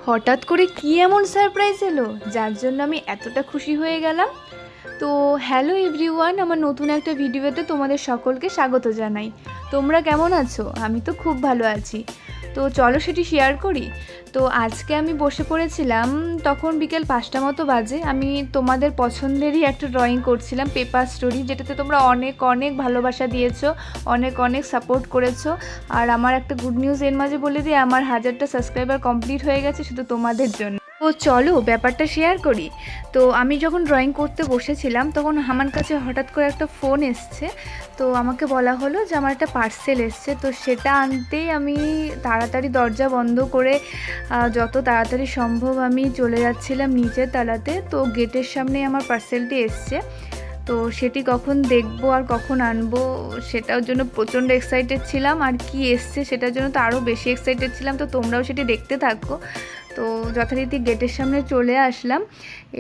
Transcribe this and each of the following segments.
হঠাৎ করে কি এমন সারপ্রাইজ এলো যার জন্য আমি এতটা খুশি হয়ে গেলাম। তো হ্যালো এভরিওয়ান, আমার নতুন একটা ভিডিওতে তোমাদের সকলকে স্বাগত জানাই। তোমরা কেমন আছো? আমি তো খুব ভালো আছি। তো চলো সেটি শেয়ার করি। তো আজকে আমি বসে পড়েছিলাম, তখন বিকেল 5টা মতো বাজে। আমি তোমাদের পছন্দেরই একটা ড্রয়িং করছিলাম, পেপার স্টোরি, যেটাতে তোমরা অনেক অনেক ভালোবাসা দিয়েছো, অনেক অনেক সাপোর্ট করেছো। আর আমার একটা গুড নিউজ এর মাঝে বলে দিই, আমার 1000টা সাবস্ক্রাইবার কমপ্লিট হয়ে গেছে শুধু তোমাদের জন্য। তো চলো ব্যাপারটা শেয়ার করি। তো আমি যখন ড্রয়িং করতে বসেছিলাম তখন আমার কাছে হঠাৎ করে একটা ফোন এসছে। তো আমাকে বলা হলো যে আমার একটা পার্সেল এসছে। তো সেটা আনতেই আমি তাড়াতাড়ি দরজা বন্ধ করে যত তাড়াতাড়ি সম্ভব আমি চলে যাচ্ছিলাম নিচের তলাতে। তো গেটের সামনেই আমার পার্সেলটি এসছে। তো সেটি কখন দেখবো আর কখন আনবো সেটার জন্য প্রচণ্ড এক্সাইটেড ছিলাম, আর কি এসছে সেটার জন্য তো আরও বেশি এক্সাইটেড ছিলাম। তো তোমরাও সেটি দেখতে থাকো। তো যথারীতি গেটের সামনে চলে আসলাম,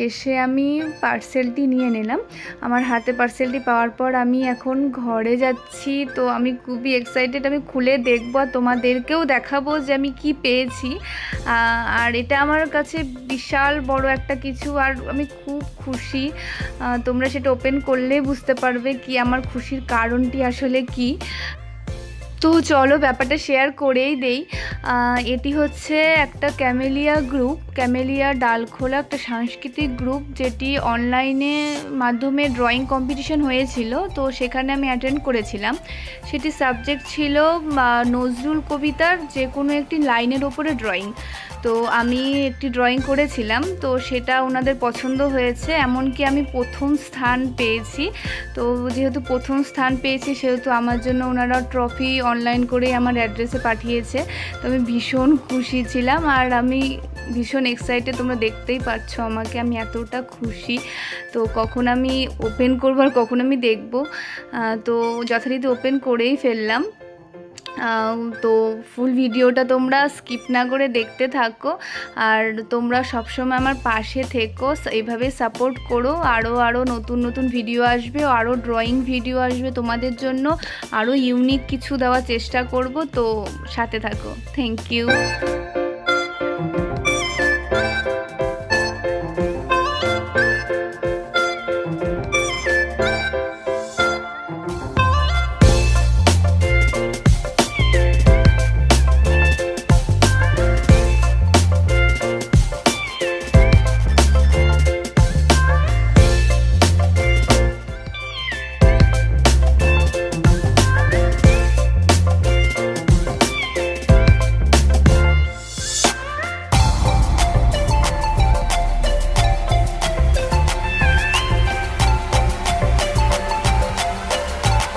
এসে আমি পার্সেলটি নিয়ে নিলাম। আমার হাতে পার্সেলটি পাওয়ার পর আমি এখন ঘরে যাচ্ছি। তো আমি খুবই এক্সাইটেড, আমি খুলে দেখবো আর তোমাদেরকেও দেখাবো যে আমি কি পেয়েছি। আর এটা আমার কাছে বিশাল বড় একটা কিছু, আর আমি খুব খুশি। তোমরা সেটা ওপেন করলেই বুঝতে পারবে কি আমার খুশির কারণটি আসলে কি। তো চলো ব্যাপারটা শেয়ার করেই দেই। এটি হচ্ছে একটা ক্যামেলিয়া গ্রুপ, ক্যামেলিয়া ডালখোলা একটা সাংস্কৃতিক গ্রুপ, যেটি অনলাইনে মাধ্যমে ড্রয়িং কম্পিটিশন হয়েছিল। তো সেখানে আমি অ্যাটেন্ড করেছিলাম। সেটি সাবজেক্ট ছিল নজরুল কবিতার যে কোনো একটি লাইনের ওপরে ড্রয়িং। তো আমি একটি ড্রয়িং করেছিলাম, তো সেটা ওনাদের পছন্দ হয়েছে, এমনকি আমি প্রথম স্থান পেয়েছি। তো যেহেতু প্রথম স্থান পেয়েছি সেহেতু আমার জন্য ওনারা ট্রফি অনলাইন করেই আমার অ্যাড্রেসে পাঠিয়েছে। তো আমি ভীষণ খুশি ছিলাম, আর আমি ভীষণ এক্সাইটেড। তোমরা দেখতেই পাচ্ছ আমাকে, আমি এতটা খুশি। তো কখন আমি ওপেন করবো আর কখন আমি দেখবো, তো যথারীতি ওপেন করেই ফেললাম। তো ফুল ভিডিওটা তোমরা স্কিপ না করে দেখতে থাকো, আর তোমরা সবসময় আমার পাশে থেকো, এইভাবে সাপোর্ট করো। আরও নতুন নতুন ভিডিও আসবে, আরও ড্রয়িং ভিডিও আসবে তোমাদের জন্য, আরও ইউনিক কিছু দেওয়ার চেষ্টা করব। তো সাথে থাকো। Thank you.